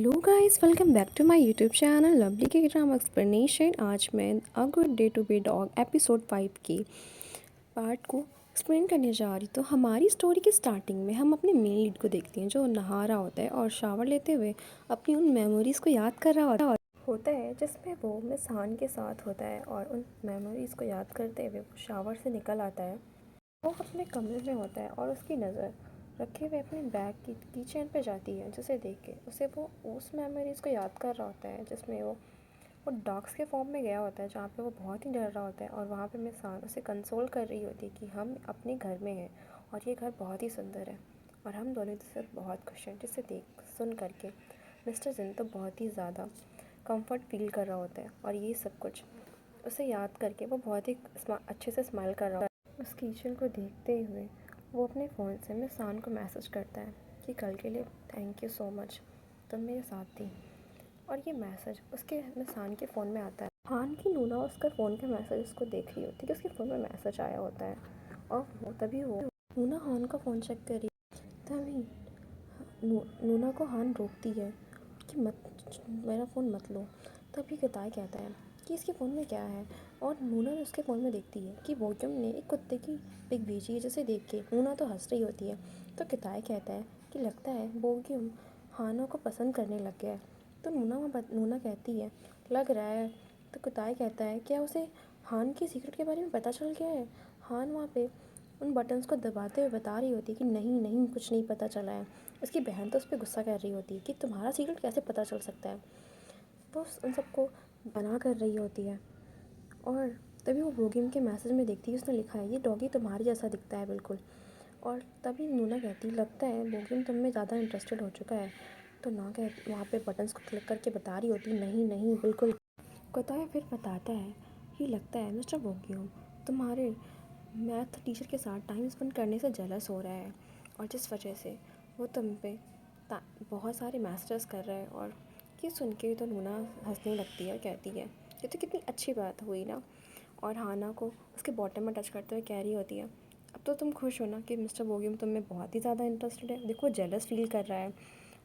Hello guys, welcome back to my YouTube channel lovely K drama explanation. आज मैं a good day to be dog episode 5 की part को explain करने जा रही। तो हमारी स्टोरी की स्टार्टिंग में हम अपने मेन लीड को देखते हैं जो नहा रहा होता है और शावर लेते हुए अपनी उन मेमोरीज़ को याद कर रहा होता है जिसमें वो मिस हान के साथ होता है। और उन मेमोरीज़ को याद करते हुए वो शावर से निकल आता है। वो अपने कमरे में होता है और उसकी नज़र रखे हुए अपने बैग की कीचेन पे जाती है, जिसे देख के उसे वो उस मेमोरीज़ को याद कर रहा होता है जिसमें वो डॉग्स के फॉर्म में गया होता है, जहाँ पे वो बहुत ही डर रहा होता है। और वहाँ पे मिस हान उसे कंसोल कर रही होती है कि हम अपने घर में हैं और ये घर बहुत ही सुंदर है और हम दोनों से बहुत खुश हैं। जिसे देख सुन करके मिस्टर जिन तो बहुत ही ज़्यादा कंफर्ट फील कर रहा होता है और ये सब कुछ उसे याद करके वो बहुत ही अच्छे से स्माइल कर रहा होता है। उस किचन को देखते हुए वो अपने फ़ोन से मिस हान को मैसेज करता है कि कल के लिए थैंक यू सो मच, तुम मेरे साथ थी। और ये मैसेज उसके मिस हान के फ़ोन में आता है। हान की नूना उसका फ़ोन के मैसेज उसको देख रही होती है कि उसके फ़ोन में मैसेज आया होता है। और तभी वो नूना हान का फ़ोन चेक कर रही, तभी नूना को हान रोकती है कि मत, मेरा फ़ोन मत लो। तभी किताई कहता है कि इसके फ़ोन में क्या है। और नूना उसके फ़ोन में देखती है कि बोक्यम ने एक कुत्ते की पिक भेजी है, जिसे देख के नूना तो हंस रही होती है। तो किताई कहता है कि लगता है बोक्यम हाना को पसंद करने लग गया है। तो नूना कहती है लग रहा है। तो किताई कहता है क्या उसे हान के सीक्रेट के बारे में पता चल गया है। हान वहाँ पे उन बटन्स को दबाते हुए बता रही होती है कि नहीं नहीं, कुछ नहीं पता चला है। उसकी बहन तो उस पर गुस्सा कर रही होती है कि तुम्हारा सीक्रेट कैसे पता चल सकता है। वो उन सबको बना कर रही होती है। और तभी वो बोगिम के मैसेज में देखती है, उसने लिखा है ये डॉगी तुम्हारी जैसा दिखता है बिल्कुल। और तभी नूना कहती लगता है बोगिम तुम में ज़्यादा इंटरेस्टेड हो चुका है। तो ना कह वहाँ पे बटन्स को क्लिक करके बता रही होती नहीं नहीं बिल्कुल। बताया फिर बताता है कि लगता है मिस्टर बोगिम तुम्हारे मैथ टीचर के साथ टाइम स्पेंड करने से जेलस हो रहा है और जिस वजह से वो तुम पे बहुत सारे मैसेजेस कर रहा है। और ये सुन के तो नूना हंसने लगती है और कहती है ये तो कितनी अच्छी बात हुई ना। और हाना को उसके बॉटम में टच करते हुए कह रही होती है अब तो तुम खुश हो ना कि मिस्टर बोगिम तुम में बहुत ही ज़्यादा इंटरेस्टेड है। देखो जेलस फील कर रहा है।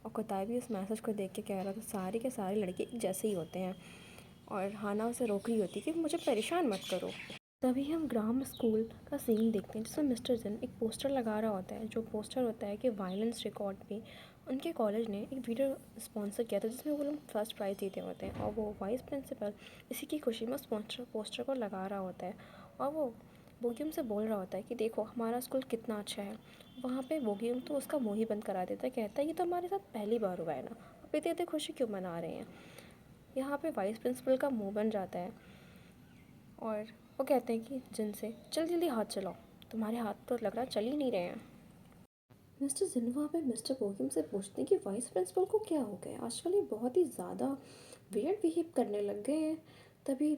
और कोताई भी उस मैसेज को देख के कह रहा था सारे के सारे लड़के एक जैसे ही होते हैं। और हाना उसे रोक रही होती है कि मुझे परेशान मत करो। तभी हम ग्राम स्कूल का सीन देखते हैं जिसमें मिस्टर जिन एक पोस्टर लगा रहा होता है, जो पोस्टर होता है कि वायलेंस रिकॉर्ड पे उनके कॉलेज ने एक वीडियो स्पॉन्सर किया था जिसमें वो लोग फर्स्ट प्राइज़ जीते होते हैं। और वो वाइस प्रिंसिपल इसी की खुशी में उस पोस्टर को लगा रहा होता है। और वो बोगियम से बोल रहा होता है कि देखो हमारा स्कूल कितना अच्छा है। वहाँ पे बोगियम तो उसका मुँह ही बंद करा देता है, कहता है ये तो हमारे साथ पहली बार हुआ है ना, आप इतनी इतनी खुशी क्यों मना रहे हैं। यहाँ पे वाइस प्रिंसिपल का मुँह बन जाता है और वो कहते हैं कि जिन से जल्दी जल्दी हाथ चलाओ, तुम्हारे हाथ तो लग रहा चल ही नहीं रहे हैं। मिस्टर जिन वहाँ पे मिस्टर बोगियम से पूछते हैं कि वाइस प्रिंसिपल को क्या हो गया, आजकल ये बहुत ही ज़्यादा वियर्ड बिहेव करने लग गए हैं। तभी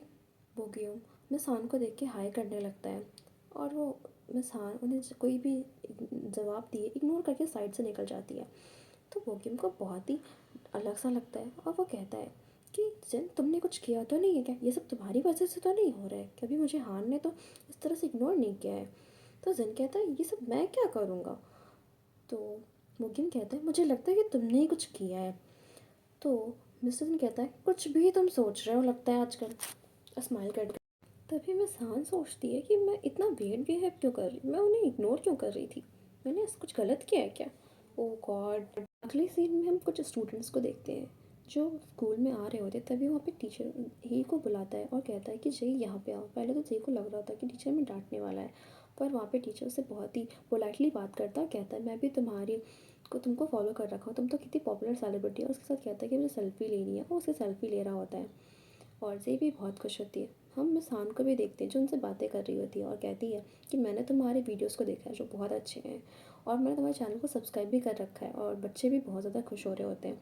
बोगियम मिस हान को देख के हाय करने लगता है और वो मिस हान उन्हें कोई भी जवाब दिए इग्नोर करके साइड से निकल जाती है। तो बोगियम को बहुत ही अलग सा लगता है और वो कहता है कि जिन तुमने कुछ किया तो नहीं है क्या, ये सब तुम्हारी वजह से तो नहीं हो रहा है, कभी मुझे हान ने तो इस तरह से इग्नोर नहीं किया है। तो जिन कहता है ये सब मैं क्या करूँगा। तो बोगियम कहता है मुझे लगता है कि तुमने ही कुछ किया है। तो मिस्टर जिन कहता है कुछ भी तुम सोच रहे हो लगता है आजकल, स्माइल कर। तभी मिस हान सोचती है कि मैं इतना वेट बिहेव क्यों कर रही, मैं उन्हें इग्नोर क्यों कर रही थी, मैंने कुछ गलत किया है क्या। ओ गॉड। अगले सीन में हम कुछ स्टूडेंट्स को देखते हैं जो स्कूल में आ रहे होते हैं। तभी वहाँ पे टीचर ही को बुलाता है और कहता है कि जय यहाँ पे आओ। पहले तो जय को लग रहा था कि टीचर में डांटने वाला है, पर वहाँ पे टीचर से बहुत ही पोलाइटली बात करता है। कहता है मैं भी तुमको फॉलो कर रखा हूँ, तुम तो कितनी पॉपुलर सेलिब्रिटी है। उसके साथ कहता है कि मुझे सेल्फी लेनी है, वो उससे सेल्फी ले रहा होता है और जय भी बहुत खुश होती है। हम मिस हान को भी देखते हैं जो उनसे बातें कर रही होती है और कहती है कि मैंने तुम्हारे वीडियोस को देखा है जो बहुत अच्छे हैं और मैंने तुम्हारे चैनल को सब्सक्राइब भी कर रखा है। और बच्चे भी बहुत ज़्यादा खुश हो रहे होते हैं।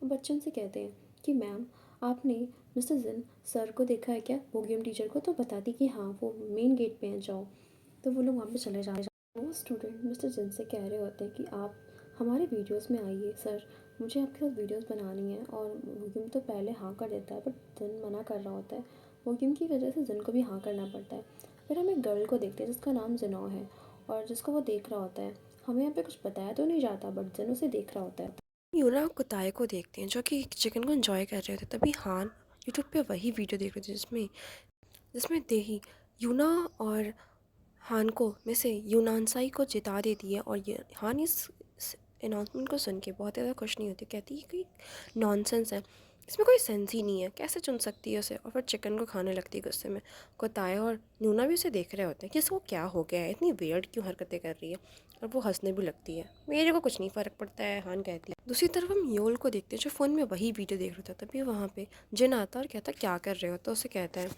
और बच्चे उनसे कहते हैं कि मैम आपने मिस्टर जिन सर को देखा है क्या, बोगियम टीचर को। तो बताती कि हाँ वो मेन गेट पे हैं, जाओ। तो वो लोग वहाँ पे चले जाते हैं। वो स्टूडेंट मिस्टर जिन से कह रहे होते हैं कि आप हमारे वीडियोस में आइए सर, मुझे आपके साथ वीडियोस बनानी है। और बोगियम तो पहले हाँ कर देता है बट जिन मना कर रहा होता है। बोगियम की वजह से जिन को भी हाँ करना पड़ता है। फिर हम एक गर्ल को देखते हैं जिसका नाम जिनौ है और जिसको वो देख रहा होता है। हमें यहाँ पे कुछ बताया तो नहीं जाता बट जिन उसे देख रहा होता है। यूना कुताए को देखते हैं जो कि चिकन को एंजॉय कर रहे थे। तभी हान यूट्यूब पे वही वीडियो देख रहे थे जिसमें जिसमें देही यूना और हान को में से यूनानसाई को जिता देती है। और ये हान इस अनाउंसमेंट को सुन के बहुत ज़्यादा खुश नहीं होती, कहती है कि नॉनसेंस है, इसमें कोई सेंस ही नहीं है, कैसे चुन सकती है उसे। और फिर चिकन को खाने लगती है गुस्से में। कोताया और न्यूना भी उसे देख रहे होते हैं कि इसको क्या हो गया है, इतनी वियर्ड क्यों हरकतें कर रही है। और वो हंसने भी लगती है। मेरे को कुछ नहीं फ़र्क पड़ता है, हान कहती है। दूसरी तरफ हम योल को देखते हैं जो फ़ोन में वही वीडियो देख रहा था। तभी वहाँ पे जिन आता और कहता क्या कर रहे हो, तो उसे कहता है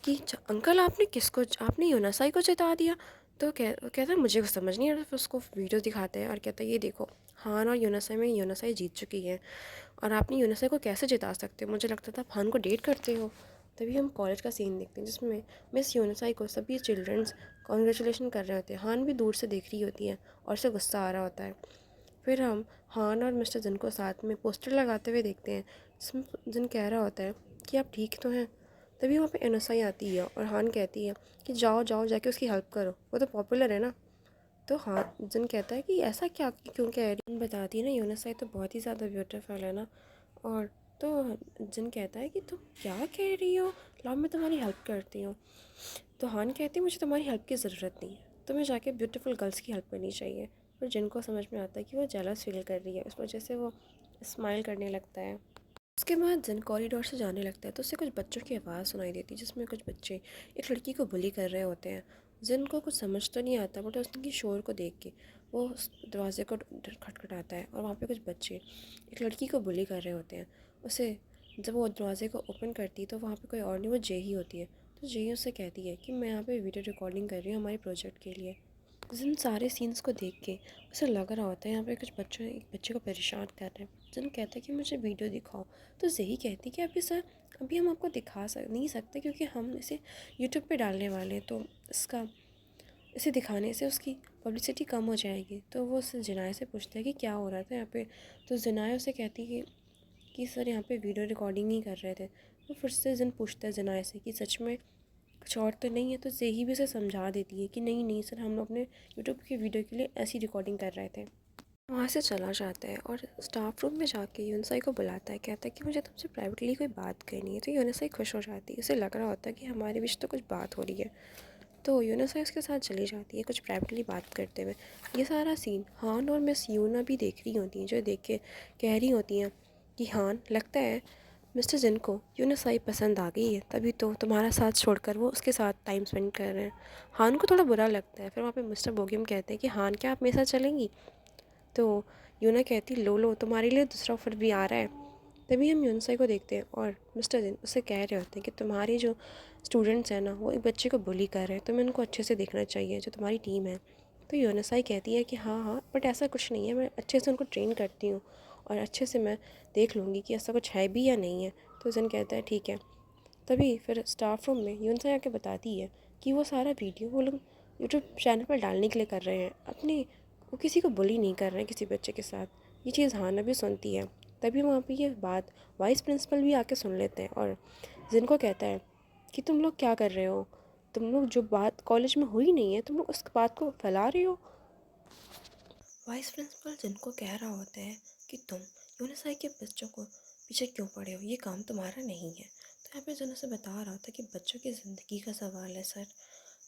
कि अंकल आपने यूनासाई को जिता दिया। तो कहता है मुझे कुछ समझ नहीं आ रहा। फिर उसको वीडियो दिखाते हैं और कहता है ये देखो, हान और यूनासाई में यूनासाई जीत चुकी है और आपने यूनासाई को कैसे जिता सकते हो, मुझे लगता था आप हान को डेट करते हो। तभी हम कॉलेज का सीन देखते हैं जिसमें मिस यूनासाई को सभी चिल्ड्रंस कॉन्ग्रेचुलेशन कर रहे होते हैं। हान भी दूर से देख रही होती है और उसे गुस्सा आ रहा होता है। फिर हम हान और मिस्टर जिन को साथ में पोस्टर लगाते हुए देखते हैं जिसमें जिन कह रहा होता है कि आप ठीक तो हैं। तभी वहाँ पे एनोसाई आती है और हान कहती है कि जाओ जाओ जाके उसकी हेल्प करो, वो तो पॉपुलर है ना। तो हाँ, जिन कहता है कि ऐसा क्या क्यों कह रही है, बताती है ना यूनिसाई तो बहुत ही ज़्यादा ब्यूटीफुल है ना। और तो जिन कहता है कि तुम क्या कह रही हो, लाओ मैं तुम्हारी हेल्प करती हूँ। तो हान कहती है मुझे तुम्हारी हेल्प की ज़रूरत नहीं है, तुम्हें जाके ब्यूटीफुल गर्ल्स की हेल्प करनी चाहिए। पर जिनको समझ में आता है कि वो जेलस फील कर रही है, इस वजह से वो स्माइल करने लगता है। उसके बाद जिन कॉरिडोर से जाने लगता है तो उससे कुछ बच्चों की आवाज़ सुनाई देती है जिसमें कुछ बच्चे एक लड़की को बुली कर रहे होते हैं। जिन को कुछ समझ तो नहीं आता बट उसकी शोर को देख के वो उस दरवाजे को खटखटाता है और वहाँ पे कुछ बच्चे एक लड़की को बुली कर रहे होते हैं। उसे जब वो दरवाजे को ओपन करती है तो वहाँ पे कोई और नहीं, वो जेही होती है। तो जेही उससे कहती है कि मैं यहाँ पे वीडियो रिकॉर्डिंग कर रही हूँ हमारे प्रोजेक्ट के लिए। जिन सारे सीन्स को देख के उसे लग रहा होता है यहाँ पे कुछ बच्चों एक बच्चे को परेशान कर रहे हैं। जिन कहता है कि मुझे वीडियो दिखाओ। तो यही कहती कि अभी सर अभी हम आपको दिखा नहीं सकते क्योंकि हम इसे यूट्यूब पे डालने वाले हैं, तो इसे दिखाने से उसकी पब्लिसिटी कम हो जाएगी। तो वो उससे जिनाया से पूछता है कि क्या हो रहा था यहाँ पे। तो जिनाया उसे कहती कि सर यहाँ पे वीडियो रिकॉर्डिंग ही कर रहे थे। तो फिर से जिन पूछता है जिनाया से कि सच में कुछ और तो नहीं है। तो जेही भी उसे समझा देती है कि नहीं नहीं सर, हम लोग अपने यूट्यूब की वीडियो के लिए ऐसी रिकॉर्डिंग कर रहे थे। वहाँ से चला जाता है और स्टाफ रूम में जाके यूनसाई को बुलाता है, कहता है कि मुझे तुमसे प्राइवेटली कोई बात करनी है। तो यूनसाई खुश हो जाती है, उसे लग रहा होता है कि हमारे बीच तो कुछ बात हो रही है। तो यूनसाई उसके साथ चली जाती है कुछ प्राइवेटली बात करते हुए। ये सारा सीन हान और मिस यूना भी देख रही होती हैं जो देख के कह रही होती हैं कि हान लगता है मिस्टर जिन को यूनसाई पसंद आ गई है, तभी तो तुम्हारा साथ छोड़कर वो उसके साथ टाइम स्पेंड कर रहे हैं। हान को थोड़ा बुरा लगता है। फिर वहाँ पे मिस्टर बोगियम कहते हैं कि हान क्या आप मेरे साथ चलेंगी। तो यूना कहती लो लो तुम्हारे लिए दूसरा ऑफर भी आ रहा है। तभी हम यूनसाई को देखते हैं और मिस्टर जिन उससे कह रहे होते हैं कि तुम्हारे जो स्टूडेंट्स हैं ना वो एक बच्चे को बुली कर रहे हैं, तुम्हें उनको अच्छे से देखना चाहिए जो तुम्हारी टीम है। तो यूनसाई कहती है कि हाँ हाँ बट ऐसा कुछ नहीं है, मैं अच्छे से उनको ट्रेन करती हूँ और अच्छे से मैं देख लूँगी कि ऐसा कुछ है भी या नहीं है। तो जिन कहता है ठीक है। तभी फिर स्टाफ रूम में यूनसाई आके बताती है कि वो सारा वीडियो वो लोग यूट्यूब चैनल पर डालने के लिए कर रहे हैं, अपनी वो किसी को बुली नहीं कर रहे हैं किसी बच्चे के साथ। ये चीज़ हाना भी सुनती है। तभी वहाँ पे ये बात वाइस प्रिंसिपल भी आके सुन लेते हैं और जिनको कहता है कि तुम लोग क्या कर रहे हो, तुम लोग जो बात कॉलेज में हुई नहीं है तुम लोग उस बात को फैला रहे हो। वाइस प्रिंसिपल जिनको कह रहा होता है कि तुम यूनिसाई के बच्चों को पीछे क्यों पड़े हो, ये काम तुम्हारा नहीं है। तो यहाँ पे जिन उसे बता रहा था कि बच्चों की ज़िंदगी का सवाल है सर,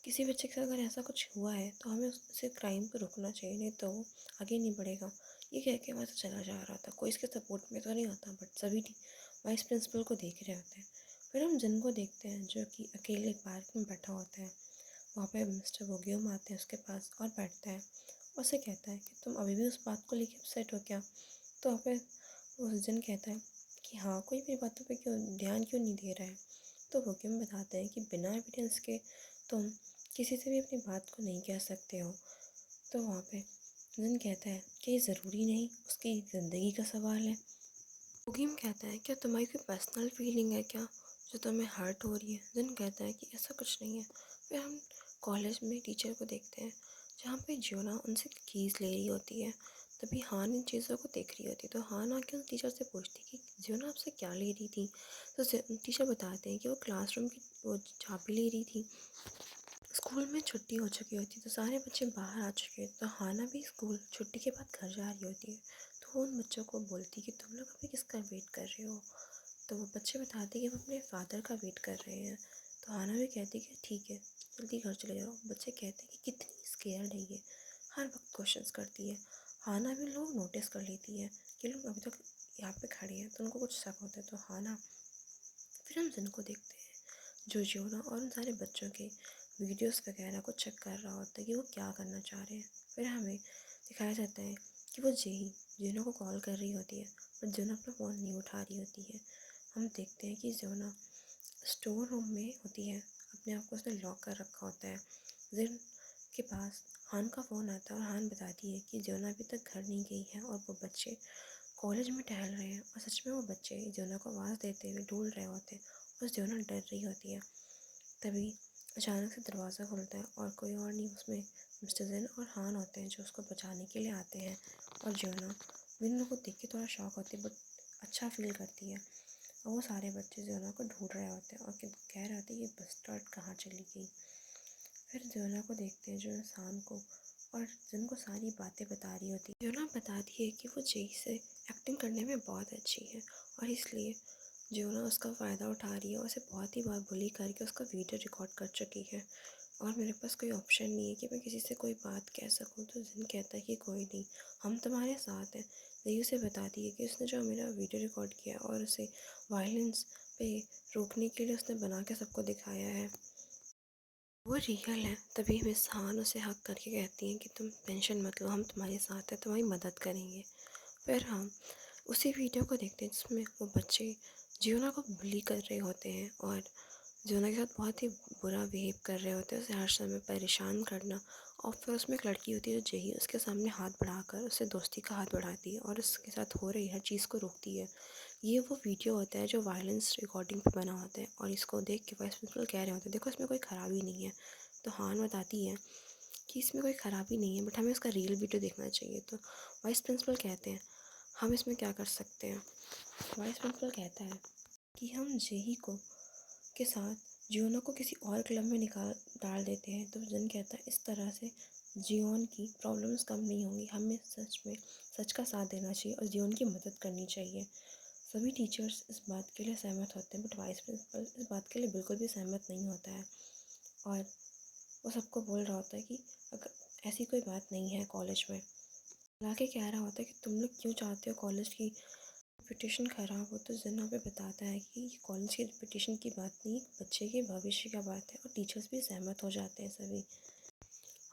किसी बच्चे के साथ अगर ऐसा कुछ हुआ है तो हमें उसे क्राइम को रोकना चाहिए, नहीं तो वो आगे नहीं बढ़ेगा। ये कह के वहाँ से चला जा रहा था। कोई इसके सपोर्ट में तो नहीं होता बट सभी वाइस प्रिंसिपल को देख रहे होते हैं। फिर हम जिन को देखते हैं जो कि अकेले पार्क में बैठा होता है। वहाँ पे मिस्टर वोगियम आते हैं उसके पास और बैठता है। उससे कहता है कि तुम अभी भी उस बात को लेके अपसेट हो क्या। तो वहाँ पे उस दिन कहता है कि हाँ कोई मेरी बातों पे ध्यान क्यों नहीं दे रहा है। तो वोगियम बताते हैं कि बिना एविडेंस के तुम किसी से भी अपनी बात को नहीं कह सकते हो। तो वहाँ पे जिन कहता है कि ये ज़रूरी नहीं उसकी ज़िंदगी का सवाल है। वोगियम कहता है क्या तुम्हारी कोई पर्सनल फीलिंग है क्या जो तुम्हें हर्ट हो रही है। जिन कहता है कि ऐसा कुछ नहीं है। फिर हम कॉलेज में टीचर को देखते हैं जहाँ पे जियोना उनसे कीज़ ले रही होती है। तभी हान इन चीज़ों को देख रही होती है। तो हान आके उस टीचर से पूछती है कि जियोना आपसे क्या ले रही थी। तो टीचर बताते हैं कि वो क्लासरूम की वो चाबी ले रही थी। स्कूल में छुट्टी हो चुकी होती है तो सारे बच्चे बाहर आ चुके हैं। तो हाना भी स्कूल छुट्टी के बाद घर जा रही होती है। तो वो उन बच्चों को बोलती कि तुम लोग अभी किसका वेट कर रहे हो। तो वो बच्चे बताते कि हम अपने फादर का वेट कर रहे हैं। तो हाना भी कहती कि ठीक है जल्दी घर चले जाओ। बच्चे कहते हैं कि कितनी स्केयर्ड है ये, हर वक्त क्वेश्चंस करती है। हाना भी लोग नोटिस कर लेती है कि लोग अभी तक यहाँ पे खड़े हैं, तो उनको कुछ शक होता है। तो हाना फिर हम जिनको देखते हैं जो जियोना और उन सारे बच्चों के वीडियोस वगैरह को चेक कर रहा होता है कि वो क्या करना चाह रहे हैं। फिर हमें दिखाया जाता है कि वो जेही जियोना को कॉल कर रही होती है, पर जियोना अपना फ़ोन नहीं उठा रही होती है। हम देखते हैं कि जियोना स्टोर रूम में होती है, अपने आप को उसने लॉक कर रखा होता है। जिन के पास हान का फ़ोन आता है और हान बताती है कि जियोना अभी तक घर नहीं गई है और वो बच्चे कॉलेज में टहल रहे हैं। और सच में वो बच्चे जियोना को आवाज़ देते हुए ढूंढ रहे होते हैं और जियोना डर रही होती है। तभी अचानक से दरवाज़ा खुलता है और कोई और नहीं, उसमें मिस्टर जिन और हान होते हैं जो उसको बचाने के लिए आते हैं। और जियोना विन को देख के थोड़ा शॉक होती है, बट अच्छा फील करती है। और वो सारे बच्चे जियोना को ढूंढ रहे होते हैं और कह रहे होते हैं ये बस्टर्ड कहाँ चली गई। फिर जियोना को देखते हैं जो शाम को, और जिनको सारी बातें बता रही होती है। जियोना बताती है कि वो जेई से एक्टिंग करने में बहुत अच्छी है और इसलिए जियोना उसका फ़ायदा उठा रही है और उसे बहुत ही बार बुली करके उसका वीडियो रिकॉर्ड कर चुकी है। और मेरे पास कोई ऑप्शन नहीं है कि मैं किसी से कोई बात कह सकूं। तो जिन कहता है कि कोई नहीं, हम तुम्हारे साथ हैं। जेई उसे बताती है कि उसने जो मेरा वीडियो रिकॉर्ड किया और उसे वायलेंस पे रोकने के लिए उसने बना के सबको दिखाया है, वो रियल है। तभी मिस हान उसे हक करके कहती हैं कि तुम टेंशन मत लो, हम तुम्हारे साथ हैं, तुम्हारी मदद करेंगे। फिर हम उसी वीडियो को देखते हैं जिसमें वो बच्चे जियोना को बुली कर रहे होते हैं और जियोना के साथ बहुत ही बुरा बिहेव कर रहे होते हैं, उसे हर समय परेशान करना। और फिर उसमें एक लड़की होती है जो जेही उसके सामने हाथ बढ़ाकर उसे दोस्ती का हाथ बढ़ाती है और उसके साथ हो रही हर चीज़ को रोकती है। ये वो वीडियो होता है जो वायलेंस रिकॉर्डिंग पे बना होता है और इसको देख के वाइस प्रिंसिपल कह रहे होते हैं देखो इसमें कोई ख़राबी नहीं है। तो हान बताती है कि इसमें कोई ख़राबी नहीं है, बट हमें उसका रियल वीडियो देखना चाहिए। तो वाइस प्रिंसिपल कहते हैं हम इसमें क्या कर सकते हैं। वाइस प्रिंसिपल कहता है कि हम जेही को के साथ जियोना को किसी और क्लब में निकाल डाल देते हैं। तो जिन कहता है इस तरह से जियोन की प्रॉब्लम्स कम नहीं होंगी, हमें सच में सच का साथ देना चाहिए और जियोन की मदद करनी चाहिए। सभी टीचर्स इस बात के लिए सहमत होते हैं, बट वाइस प्रिंसिपल इस बात के लिए बिल्कुल भी सहमत नहीं होता है। और वो सबको बोल रहा होता है कि अगर ऐसी कोई बात नहीं है कॉलेज में, हालांकि कह रहा होता है कि तुम लोग क्यों चाहते हो कॉलेज की रेपुटेशन ख़राब हो। तो जिन पे बताता है कि कॉलेज की रेपुटेशन की बात नहीं, बच्चे के भविष्य का बात है। और टीचर्स भी सहमत हो जाते हैं सभी।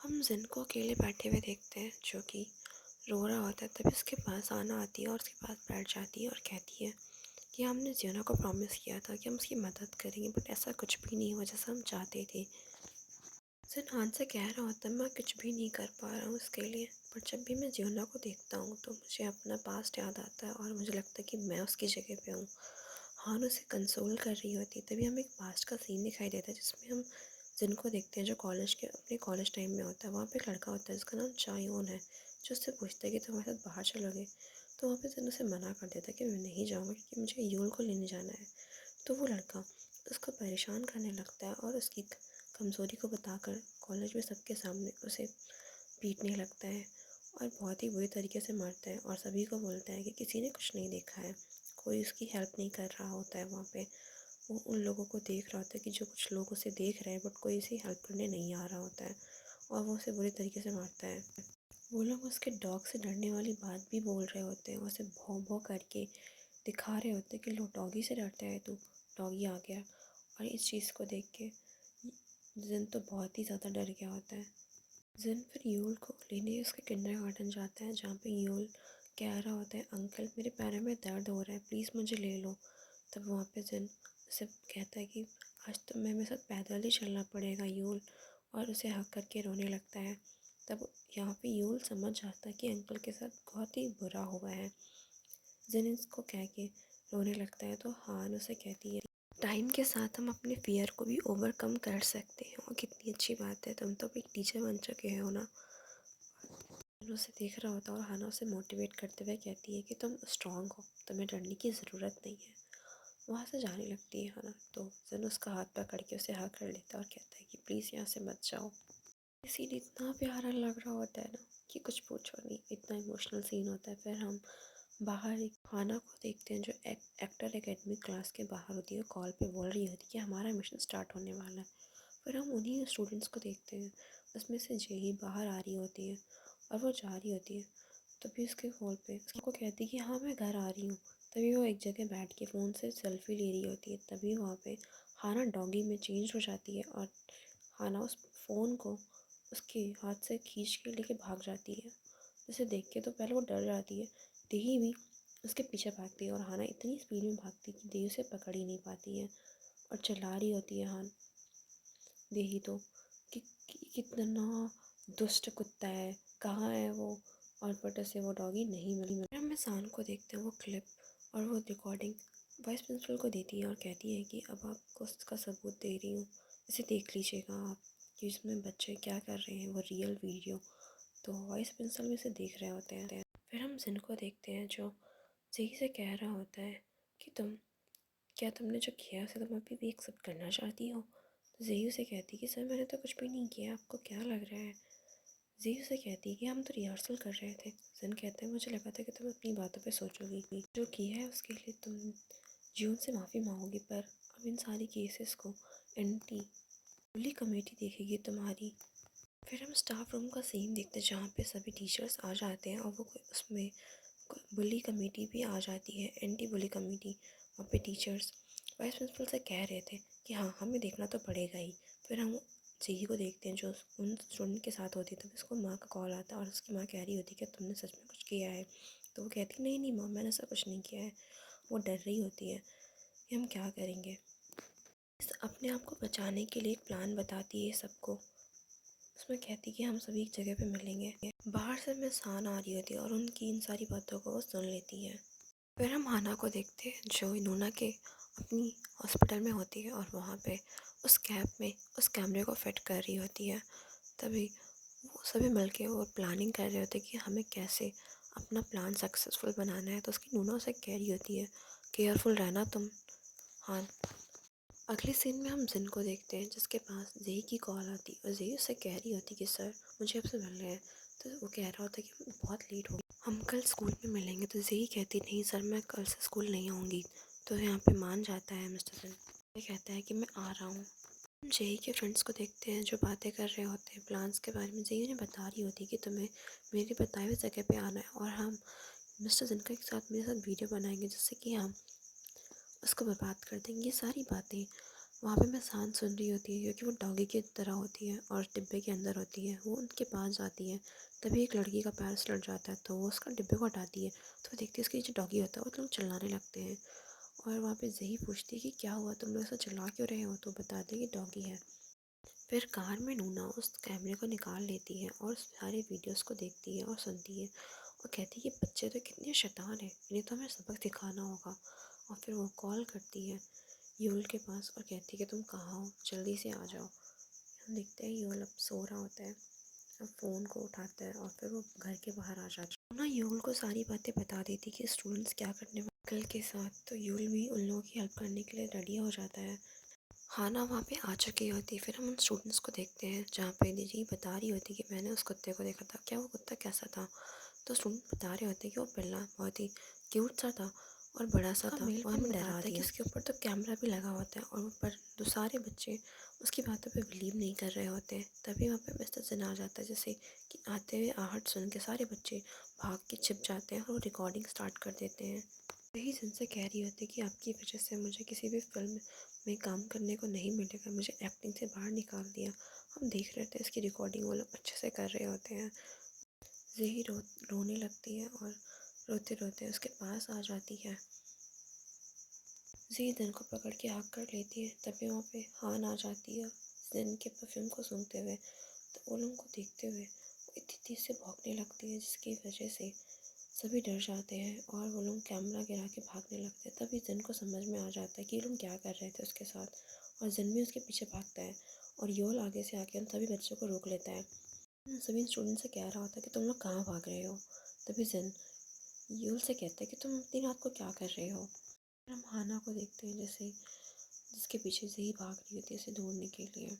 हम जिन को अकेले बैठे हुए देखते हैं जो कि रो रहा होता है, तभी उसके पास आना आती है और उसके पास बैठ जाती है और कहती है कि हमने जियोना को प्रॉमिस किया था कि हम उसकी मदद करेंगे, बट ऐसा कुछ भी नहीं हुआ जैसा हम चाहते थे। जिन हान से कह रहा होता है मैं कुछ भी नहीं कर पा रहा हूँ उसके लिए, पर जब भी मैं जियोना को देखता हूँ तो मुझे अपना पास्ट याद आता है और मुझे लगता है कि मैं उसकी जगह पे हूँ। हान उसे कंसोल कर रही होती है। तभी हमें एक पास्ट का सीन दिखाई देता है जिसमें हम जिनको देखते हैं जो कॉलेज के अपने कॉलेज टाइम में होता है। वहाँ पे एक लड़का होता है जिसका नाम चायोन है, जो उससे पूछता है कि तुम हमारे साथ बाहर चलोगे। तो वहाँ पे जिन उसे मना कर देता है कि मैं नहीं जाऊँगा क्योंकि मुझे यूल को लेने जाना है। तो वो लड़का उसको परेशान करने लगता है और उसकी कमज़ोरी को बताकर कॉलेज में सबके सामने उसे पीटने लगता है और बहुत ही बुरी तरीके से मारता है। और सभी को बोलता है कि किसी ने कुछ नहीं देखा है, कोई उसकी हेल्प नहीं कर रहा होता है। वहाँ पे वो उन लोगों को देख रहा होता है कि जो कुछ लोग उसे देख रहे हैं, बट कोई उसे हेल्प करने नहीं आ रहा होता है और वो उसे बुरी तरीके से मारता है। वो लोग उसके डॉग से डरने वाली बात भी बोल रहे होते हैं, उसे भौं भौं करके दिखा रहे होते हैं कि लो डॉगी से डरता है तू, डॉगी आ गया। और इस चीज़ को देख के जिन तो बहुत ही ज़्यादा डर गया होता है। जिन फिर यूल को लेने उसके किंडरगार्टन जाता है जहाँ पे यूल कह रहा होता है अंकल मेरे पैरों में दर्द हो रहा है, प्लीज़ मुझे ले लो। तब वहाँ पे जिन उसे कहता है कि आज तो मैं मेरे साथ पैदल ही चलना पड़ेगा यूल, और उसे हक करके रोने लगता है। तब यहाँ पे यूल समझ जाता है कि अंकल के साथ बहुत ही बुरा हुआ है। जिन इसको कह के रोने लगता है तो हान उसे कहती है टाइम के साथ हम अपने फियर को भी ओवरकम कर सकते हैं। और कितनी अच्छी बात है, तुम तो एक टीचर बन चुके हो ना। हाना उसे देख रहा होता है और हाना उसे मोटिवेट करते हुए कहती है कि तुम स्ट्रांग हो, तुम्हें डरने की ज़रूरत नहीं है। वहाँ से जाने लगती है हाना, तो जिन उसका हाथ पकड़ के उसे हाँ कर लेता है और कहता है कि प्लीज़ यहाँ से मत जाओ। सीन इतना प्यारा लग रहा होता है ना कि कुछ पूछो नहीं, इतना इमोशनल सीन होता है। फिर हम बाहर एक खाना को देखते हैं जो एक्टर एकेडमी क्लास के बाहर होती है, कॉल पे बोल रही होती है कि हमारा मिशन स्टार्ट होने वाला है। फिर हम उन्हीं स्टूडेंट्स को देखते हैं, उसमें से जेही बाहर आ रही होती है और वो जा रही होती है। तभी उसके कॉल पे उसको कहती है कि हाँ मैं घर आ रही हूँ। तभी वो एक जगह बैठ के फ़ोन से सेल्फ़ी ले रही होती है। तभी वहाँ पे हाना डॉगी में चेंज हो जाती है और हाना उस फ़ोन को उसके हाथ से खींच के लेके भाग जाती है। जिसे देख के तो पहले वो डर जाती है, देही भी उसके पीछे भागती है और हाना इतनी स्पीड में भागती है कि देही उसे पकड़ ही नहीं पाती है और चिल्ला रही होती है देही तो कि कितना दुष्ट कुत्ता है, कहाँ है वो। और बट उसे वो डॉगी नहीं मिली। फिर हम सान को देखते हैं वो क्लिप और वो रिकॉर्डिंग वाइस प्रिंसिपल को देती है और कहती है कि अब आपको उसका सबूत दे रही हूँ, इसे देख लीजिएगा आप कि इसमें बच्चे क्या कर रहे हैं, वो रियल वीडियो। तो वाइस प्रिंसिपल भी इसे देख रहे होते हैं। फिर हम जिन को देखते हैं जो सही से कह रहा होता है कि क्या तुमने जो किया उसे तुम अभी भी एक्सेप्ट करना चाहती हो। तो जेयू से कहती कि सर मैंने तो कुछ भी नहीं किया, आपको क्या लग रहा है। जेयू से कहती कि हम तो रिहर्सल कर रहे थे। जिन कहते हैं मुझे लगा था कि तुम अपनी बातों पे सोचोगी, जो किया है उसके लिए तुम जून से माफ़ी मांगोगी, पर अब इन सारी केसेस को एंटी बुली कमेटी देखेगी तुम्हारी। फिर हम स्टाफ रूम का सीन देखते हैं जहाँ पे सभी टीचर्स आ जाते हैं और वो उसमें बुली कमेटी भी आ जाती है, एंटी बुली कमेटी। वहाँ पे टीचर्स वाइस प्रिंसिपल से कह रहे थे कि हाँ हमें देखना तो पड़ेगा ही। फिर हम जेही को देखते हैं जो उन स्टूडेंट के साथ होती है। तब उसको माँ का कॉल आता है और उसकी माँ कह रही होती है कि तुमने सच में कुछ किया है। तो वो कहती नहीं नहीं माँ मैंने ऐसा कुछ नहीं किया है। वो डर रही होती है कि हम क्या करेंगे। अपने आप को बचाने के लिए एक प्लान बताती है सबको। उसमें कहती कि हम सभी एक जगह पे मिलेंगे। बाहर से मैं सान आ रही होती है और उनकी इन सारी बातों को वो सुन लेती है। फिर हम हाना को देखते हैं जो नूना के अपनी हॉस्पिटल में होती है और वहाँ पे उस कैब में उस कैमरे को फिट कर रही होती है। तभी वो सभी मिलके और प्लानिंग कर रहे होते हैं कि हमें कैसे अपना प्लान सक्सेसफुल बनाना है। तो उसकी नूना उसे कह रही होती है केयरफुल रहना तुम। हाँ, अगले सीन में हम जिन को देखते हैं जिसके पास जेई की कॉल आती है और जेई उससे कह रही होती कि सर मुझे आपसे मिलना है। तो वो कह रहा होता कि बहुत लेट हो गया, हम कल स्कूल में मिलेंगे। तो जेई कहती नहीं सर मैं कल से स्कूल नहीं आऊँगी। तो यहाँ पे मान जाता है मिस्टर जिन। वो कहता है कि मैं आ रहा हूँ। हम जेई के फ्रेंड्स को देखते हैं जो बातें कर रहे होते हैं प्लान्स के बारे में। जेई उन्हें बता रही होती है कि तुम्हें मेरी बताए हुए जगह पे आना है और हम मिस्टर जिनका के साथ मेरे साथ वीडियो बनाएंगे जिससे कि हम उसको बर्बाद कर देंगे। ये सारी बातें वहाँ पे मैं सान सुन रही होती है क्योंकि वो डॉगी की तरह होती है और डिब्बे के अंदर होती है। वो उनके पास जाती है, तभी एक लड़की का पैर स्लिप जाता है तो वो उसका डिब्बे को हटाती है। तो वो देखती है उसके जो डॉगी होता है वो लोग चिल्लाने लगते हैं और वहाँ पे जही पूछती है कि क्या हुआ, तुम लोग ऐसा चिल्ला क्यों रहे हो। तो बताते हैं कि डॉगी है। फिर कार में नूना उस कैमरे को निकाल लेती है और सारे वीडियोस को देखती है और सुनती है और कहती है कि बच्चे तो कितने शैतान हैं, इन्हें तो हमें सबक सिखाना होगा। और फिर वो कॉल करती है यूल के पास और कहती है कि तुम कहाँ हो, जल्दी से आ जाओ। हम देखते हैं यूल अब सो रहा होता है, अब फ़ोन को उठाता है और फिर वो घर के बाहर आ जाता है ना। यूल को सारी बातें बता देती कि स्टूडेंट्स क्या करने वाले कल के साथ। तो यूल भी उन लोगों की हेल्प करने के लिए रेडी हो जाता है। हाना वहाँ पे आ चुकी होती है। फिर हम उन स्टूडेंट्स को देखते हैं जहाँ पे दीदी बता रही होती कि मैंने उस कुत्ते को देखा था, क्या वो कुत्ता कैसा था। तो स्टूडेंट बता रहे होते कि वो पिल्ला बहुत ही क्यूट सा था और बड़ा सा था और हमें डरा दिया कि उसके ऊपर तो कैमरा भी लगा होता है और ऊपर सारे बच्चे उसकी बातों पे बिलीव नहीं कर रहे होते। तभी वहाँ पे मिस्टर जिन आ जाता है जैसे कि आते हुए आहट सुन के सारे बच्चे भाग के छिप जाते हैं और वो रिकॉर्डिंग स्टार्ट कर देते हैं। वही जिनसे कह रही होती कि आपकी वजह से मुझे किसी भी फिल्म में काम करने को नहीं मिलेगा, मुझे एक्टिंग से बाहर निकाल दिया। हम देख रहे थे इसकी रिकॉर्डिंग वो लोग अच्छे से कर रहे होते हैं। ज़ेही रोने लगती है और रोते रोते उसके पास आ जाती है। ज़ेही जिन को पकड़ के आग कर लेती है। तभी वहाँ पे हान आ जाती है जिन के परफ्यूम को सूंघते हुए। तो वो लोगों को देखते हुए वो इतनी तेज़ से भौंकने लगती है जिसकी वजह से सभी डर जाते हैं और वो लोग कैमरा गिरा के भागने लगते हैं। तभी जिन को समझ में आ जाता है कि ये लोग क्या कर रहे थे उसके साथ और जिन भी उसके पीछे भागता है और योल आगे से आके उन सभी बच्चों को रोक लेता है। सभी स्टूडेंट से कह रहा होता है कि तुम लोग कहाँ भाग रहे हो। तभी जिन यूल से कहता है कि तुम इतनी रात को क्या कर रहे हो। फिर हम हाना को देखते हैं जैसे जिसके पीछे से ही भाग रही होती है उसे ढूंढने के लिए।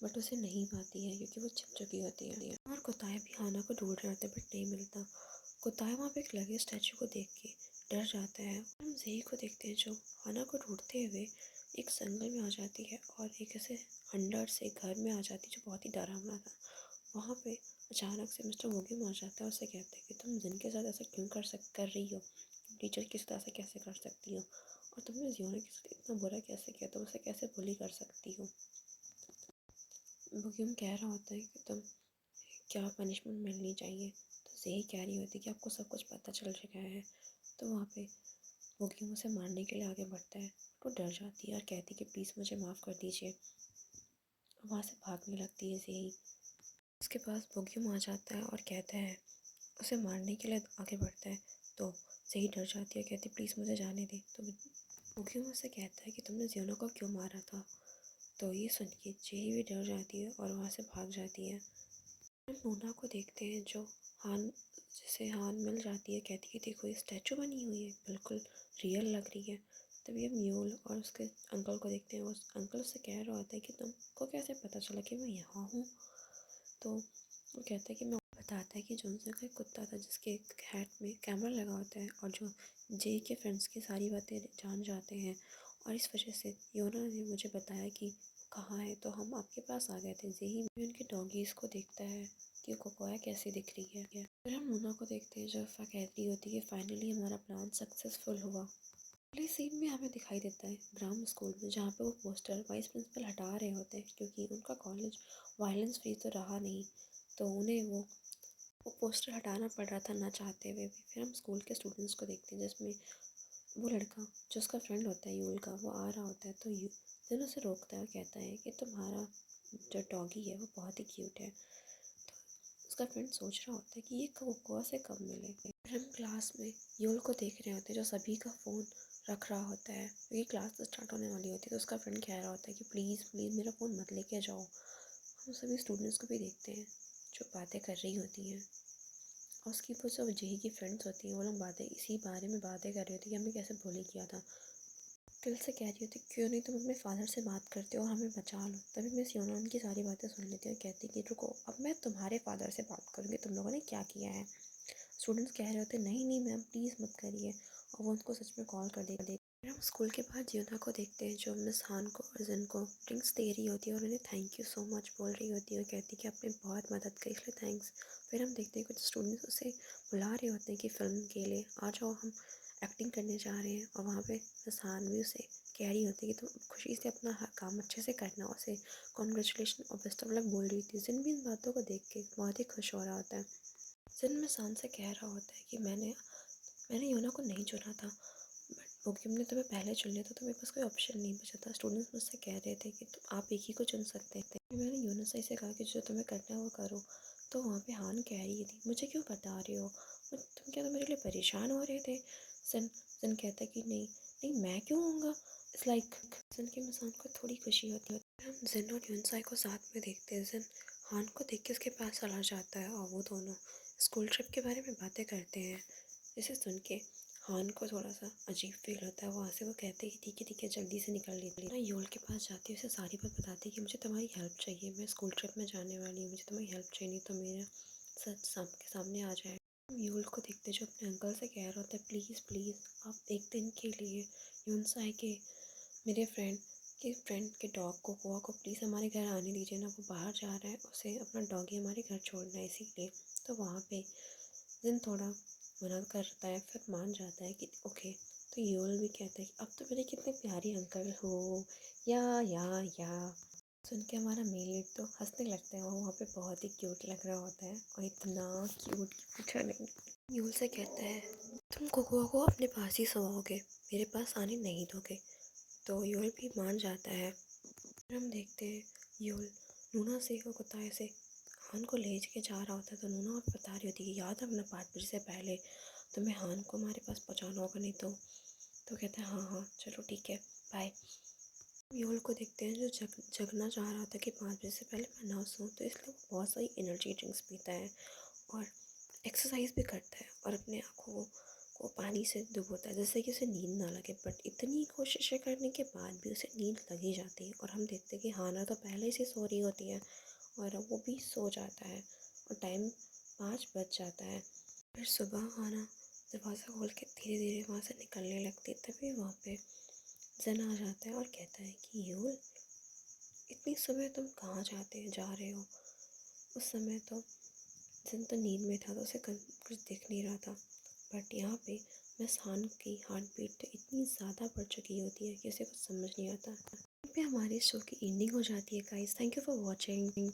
बट उसे नहीं पाती है क्योंकि वो छिप चुकी होती है। और कुत्ताए भी हाना को ढूंढ रहे होते बट नहीं मिलता। कुत्ताए वहाँ पे एक लगे स्टैचू को देख के डर जाता है। हम जेही को देखते हैं जो हाना को ढूंढते हुए एक जंगल में आ जाती है और एक ऐसे अंडर से घर में आ जाती है जो बहुत ही डरावना था। वहाँ पे अचानक से मिस्टर मोगी आ जाता है और उसे कहते हैं कि तुम जिन के साथ ऐसा क्यों कर रही हो, टीचर के साथ ऐसा कैसे कर सकती हो, और तुमने जियोना के साथ इतना बुरा कैसे किया, तुम उसे कैसे बुली कर सकती हो। मोगी कह रहा होता है कि तुम क्या पनिशमेंट मिलनी चाहिए, तो जेही कह रही होती है कि आपको सब कुछ पता चल चुका है। तो वहाँ पे मोगी उसे मारने के लिए आगे बढ़ता है। तो डर जाती है और कहती है कि प्लीज़ मुझे माफ़ कर दीजिए। वहाँ से भागने लगती है जेही। उसके पास बोग्यूम आ जाता है और कहता है, उसे मारने के लिए आगे बढ़ता है। तो जेही डर जाती है, कहती प्लीज़ मुझे जाने दे। तो बोग्यूम उससे कहता है कि तुमने जियोना को क्यों मारा था। तो ये सुन के जेही भी डर जाती है और वहाँ से भाग जाती है। हम नूना को देखते हैं जो हान जिसे हान मिल जाती है, कहती है देखो ये स्टैचू बनी हुई है, बिल्कुल रियल लग रही है। तभी हम म्यूल और उसके अंकल को देखते हैं। उस अंकल उससे कह रहा होता है कि तुमको कैसे पता चला कि मैं यहाँ हूँ। तो वो कहता है कि मैं बताता है कि जॉनसन का एक कुत्ता था जिसके हैट में कैमरा लगा होता है और जो जे के फ्रेंड्स की सारी बातें जान जाते हैं, और इस वजह से योना ने मुझे बताया कि कहाँ है, तो हम आपके पास आ गए थे। जेही भी उनके डॉगीज़ को देखता है कि कोकोया कैसी दिख रही है। फिर हम लूना को देखते हैं जो अफ़ा कह रही होती है कि फाइनली हमारा प्लान सक्सेसफुल हुआ। अगले सीन में हमें दिखाई देता है ब्राह्म स्कूल में, जहाँ पे वो पोस्टर वाइस प्रिंसिपल हटा रहे होते हैं क्योंकि उनका कॉलेज वायलेंस फ्री तो रहा नहीं, तो उन्हें वो पोस्टर हटाना पड़ रहा था ना चाहते हुए भी। फिर हम स्कूल के स्टूडेंट्स को देखते हैं जिसमें वो लड़का जो उसका फ्रेंड होता है यूल का, वो आ रहा होता है। तो जिन उसे रोकता है और कहता है कि तुम्हारा जो डॉगी है वो बहुत ही क्यूट है। तो उसका फ्रेंड सोच रहा होता है कि ये कोकोआ से कब मिले। फिर हम क्लास में यूल को देख रहे होते हैं जो सभी का फ़ोन रख रहा होता है क्योंकि क्लास स्टार्ट होने वाली होती है। तो उसका फ्रेंड कह रहा होता है कि प्लीज़ प्लीज़ मेरा फ़ोन मत लेके जाओ। हम सभी स्टूडेंट्स को भी देखते हैं जो बातें कर रही होती हैं, और उसकी वो जो जेही की फ्रेंड्स होती हैं वो लोग बातें इसी बारे में बातें कर रही होती है कि हमें कैसे बुली किया था। दिल से कह रही होती क्यों नहीं तुम अपने फादर से बात करते हो और हमें बचा लो। तभी मिस योना उनकी सारी बातें सुन लेती है और कहती कि रुको अब मैं तुम्हारे फादर से बात करूँगी, तुम लोगों ने क्या किया है। स्टूडेंट्स कह रहे होते नहीं नहीं मैम प्लीज़ मत करिए, और वो उनको सच में कॉल कर देती है। फिर हम स्कूल के बाद जियोना को देखते हैं जो मिस हान को और जिन को ड्रिंक्स दे रही होती है और उन्हें थैंक यू सो मच बोल रही होती है और कहती है कि आपने बहुत मदद करी इसलिए थैंक्स। फिर हम देखते हैं कुछ स्टूडेंट्स उसे बुला रहे होते हैं कि फ़िल्म के लिए आ जाओ, हम एक्टिंग करने जा रहे हैं। और वहाँ पे मिस हान भी उसे कह रही होती है कि तुम खुशी से अपना हर काम अच्छे से करना, उसे कॉन्ग्रेचुलेशन और बेस्ट ऑफ लक बोल रही थी। जिन भी इन बातों को देख के बहुत ही खुश हो रहा होता है। जिन मिस हान से कह रहा होता है कि मैंने योना को नहीं चुना था, बट बोगियम ने तुम्हें पहले चुन लिया था तो मेरे पास कोई ऑप्शन नहीं बचा था। स्टूडेंट्स मुझसे कह रहे थे कि तुम आप एक ही को चुन सकते थे। मैंने योना सही से कहा कि जो तुम्हें करना है वो करो। तो वहाँ पे हान कह रही थी मुझे क्यों बता रहे हो, तुम क्या तो मेरे लिए परेशान हो रहे थे। सन सन कहता कि नहीं नहीं मैं क्यों होऊंगा, इट्स लाइक सन की मिसान को थोड़ी खुशी होती है। हम जिन और यूनसाई को साथ में देखते हैं। जिन हान को देख के उसके पास चला जाता है और वो दोनों स्कूल ट्रिप के बारे में बातें करते हैं, जिसे सुन के हान को थोड़ा सा अजीब फील होता है। वहाँ से वो कहते हैं कि ठीक है जल्दी से निकल लेती है। योल के पास जाती है, उसे सारी बात बताती है कि मुझे तुम्हारी हेल्प चाहिए, मैं स्कूल ट्रिप में जाने वाली हूँ, मुझे तुम्हारी हेल्प चाहिए, तो मेरा सच सबके सामने आ जाए। योल को देखते जो अपने अंकल से कह रहा होता है प्लीज़ प्लीज़ आप एक दिन के लिए यूनसाई के मेरे फ्रेंड के डॉग को कोआ को प्लीज़ हमारे घर आने दीजिए ना, वो बाहर जा रहा है, उसे अपना डॉगी हमारे घर छोड़ना है इसीलिए। तो वहाँ पे जिन थोड़ा मना करता है फिर मान जाता है कि ओके। तो योल भी कहता है कि अब तो मेरे कितने प्यारे अंकल हो, या सुन के हमारा मेल लीड तो हंसने लगता है। वो वहाँ पे बहुत ही क्यूट लग रहा होता है और इतना क्यूट कि पूछो नहीं। योल से कहता है तुम कोकोआ को अपने पास ही सोओगे, मेरे पास आने नहीं दोगे। तो योल भी मान जाता है। फिर हम देखते हैं योल नूना से और कुत्ताए से हान को ले के जा रहा होता है। तो नूना और बता रही होती है कि याद है अपना 5 बजे से पहले तुम्हें हान को हमारे पास पहुँचाना होगा, नहीं तो कहता है हाँ हाँ चलो ठीक है बाय। योल को देखते हैं जो जगना चाह रहा था कि 5 बजे से पहले मैं ना सोऊं, तो इसलिए वो बहुत सारी एनर्जी ड्रिंक्स पीता है और एक्सरसाइज भी करता है और अपने आँखों को को पानी से डुबोता है जिससे कि उसे नींद ना लगे। बट इतनी कोशिशें करने के बाद भी उसे नींद लग ही जाती है और हम देखते हैं कि हाना तो पहले से सो रही होती है और वो भी सो जाता है और टाइम 5 बज जाता है। फिर सुबह हाना दरवाज़ा खोल के धीरे धीरे वहाँ से निकलने लगती है, तभी वहाँ पे जन आ जाता है और कहता है कि यूल, इतनी सुबह तुम कहाँ जा रहे हो। उस समय तो जन तो नींद में था तो उसे कुछ दिख नहीं रहा था, बट यहाँ पे मिस हान की हार्ट बीट इतनी ज़्यादा बढ़ चुकी होती है कि उसे कुछ समझ नहीं आता। यहाँ पे हमारे शो की एंडिंग हो जाती है guys. Thank you for watching.